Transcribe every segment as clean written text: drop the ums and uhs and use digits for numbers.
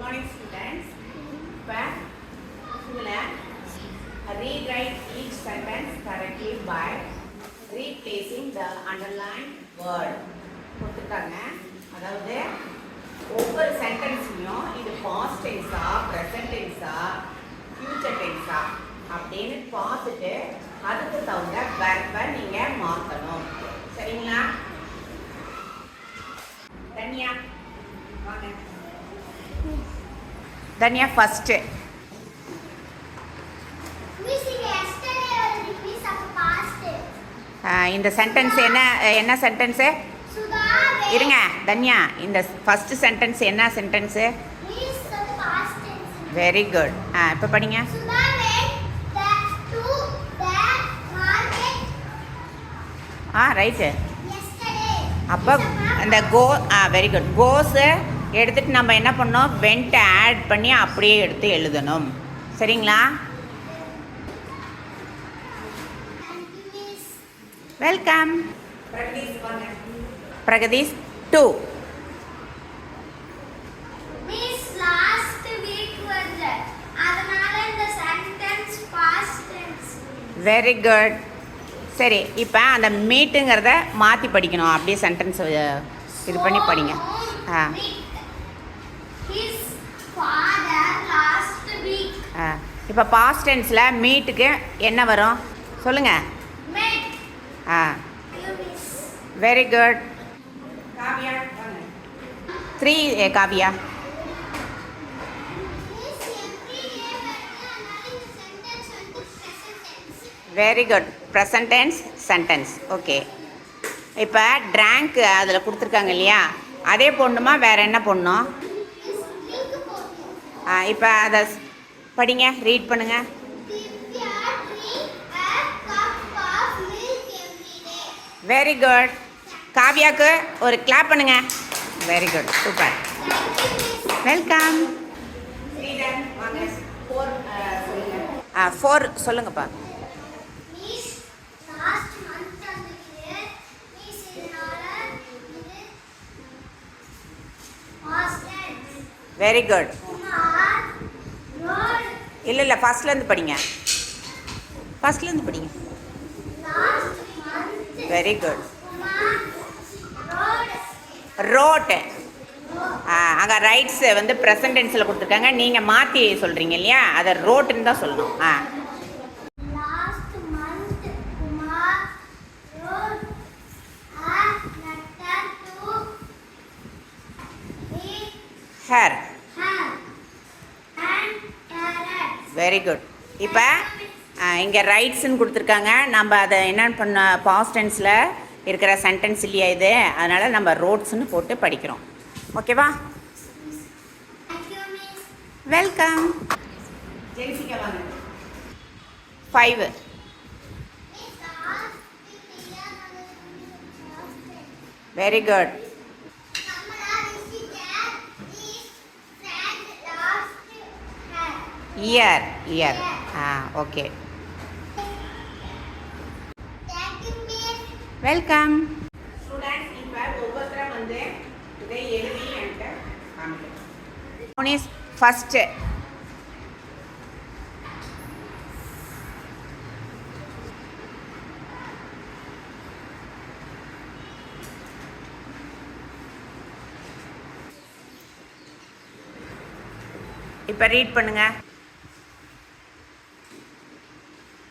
morning students. But rewrite each sentence correctly by replacing the underlined word. கொடுத்துட்டாங்க. அதாவது ஒவ்வொரு சென்டென்ஸ்லையும் இது பாஸ்ட் டென்ஸா ப்ரெசன்ட் டென்ஸா ஃபியூச்சர் டென்ஸா அப்படின்னு பார்த்துட்டு அதுக்கு தகுந்த வெர்பை நீங்கள் மாற்றணும். சரிங்களா? தன்யா வாங்க. தன்யா ஃபஸ்ட்டு. இந்த சென்டென்ஸ் என்ன சென்டென்ஸு? இருங்க தன்யா, இந்த ஃபஸ்ட்டு சென்டென்ஸ் என்ன சென்டென்ஸு? Very good. இப்போ படிங்க. ரைட்டு. அப்போ அந்த வெரி குட். கோஸு எடுத்துகிட்டு நம்ம என்ன பண்ணோம், வெண்ட்டை ஆட் பண்ணி அப்படியே எடுத்து எழுதணும். சரிங்களா? வெல்கம். பிரகதீஷ் 2. Very good. சரி, இப்போ அந்த மீட்டுங்கிறத மாற்றி படிக்கணும். அப்படியே சென்டென்ஸ் இது பண்ணி படிங்க. இப்போ பாஸ்ட் டென்ஸில் மீட்டுக்கு என்ன வரும் சொல்லுங்கள். Very good. Kavya 3. Kavya very good. Present tense sentence. Okay. இப்போ ட்ராங்க் அதில் கொடுத்துருக்காங்க இல்லையா, அதே போடணுமா வேறு என்ன போடணும்? இப்போ அதை படிங்க, ரீட் பண்ணுங்க. Very good. காவியாவுக்கு ஒரு கிளாப் பண்ணுங்க. Very good, super. வெல்கம். 4 சொல்லுங்கப்பா. Very good. இல்லை ஃபஸ்ட்லேருந்து படிங்க. ஃபஸ்ட்லேருந்து படிங்க. Very good. ரோட். அங்கே ரைட்ஸு வந்து ப்ரெசன்ட் டென்ஸில் கொடுத்துருக்காங்க. நீங்கள் மாற்றி சொல்கிறீங்க இல்லையா, அதை ரோட்டுன்னு தான் சொல்லணும். ஹேர். Very good. இப்போ இங்கே ரைட்ஸுன்னு கொடுத்துருக்காங்க. நம்ம அதை என்னென்னு பண்ண பாஸ்ட் டென்ஸில் இருக்கிற சென்டென்ஸ் இல்லையா இது, அதனால் நம்ம ரோட்ஸ்ன்னு போட்டு படிக்கிறோம். ஓகேவா? Welcome. 5. Very good. Year. Okay. Welcome. Students, இப்போ ஒவ்வொருத்தரும் வந்து இதை எழுதி என்கிட்ட காமிக்கணும். ஃபஸ்ட்டு. இப்போ ரீட் பண்ணுங்க.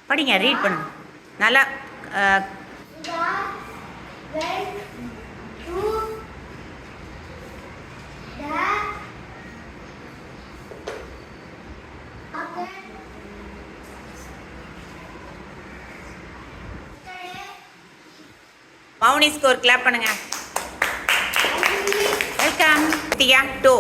படிங்க, ரீட் பண்ணுங்க நல்லா. மௌனிஸ்க்கு ஒரு கிளாப் பண்ணுங்க. வெல்கம். தியா 2.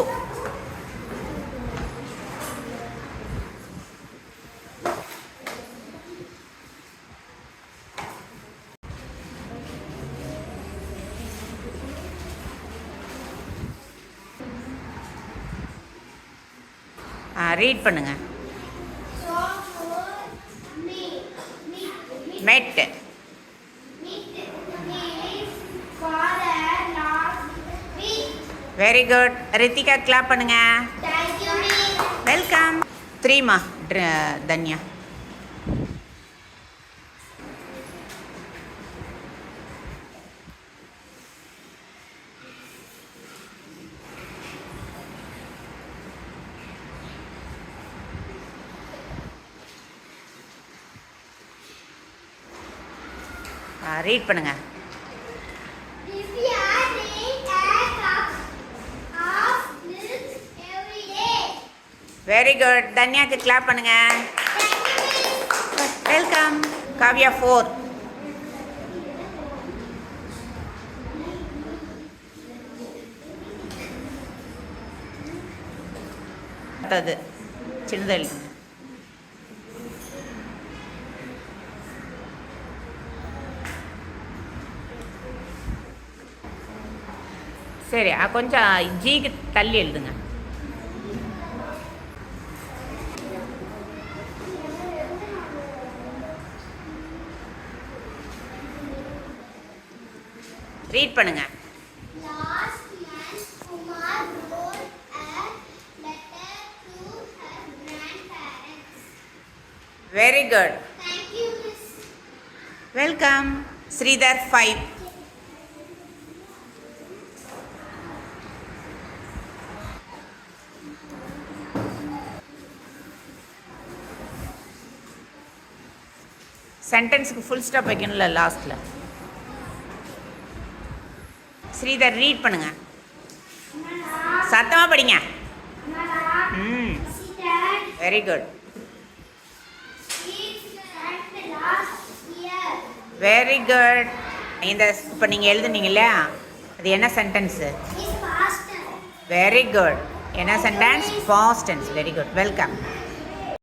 ரீட் பண்ணுங்க. மெட். Very good. ரித்திகா கிளாப் பண்ணுங்க. வெல்கம். 3மா தன்யா. ரீட் பண்ணுங்க. Very good. தன்யாக்கு கிளாப் பண்ணுங்க. வெல்கம். காவ்யா 4. அது சின்னதாக எழுதுங்க. சரி, கொஞ்சம் ஜிக்கு தள்ளி எழுதுங்க. ரீட் பண்ணுங்க. Very good. வெல்கம். ஸ்ரீதர் 5. சென்டென்ஸுக்கு ஃபுல் ஸ்டாப் வைக்கணும்ல லாஸ்ட்டில். ஸ்ரீதர் ரீட் பண்ணுங்க. சத்தமாக படிங்க. Very good. Very good. இந்த இப்போ நீங்கள் எழுதுனீங்களா, அது என்ன சென்டென்ஸு? Very good. என்ன sentence? Past tense. Very good. Welcome.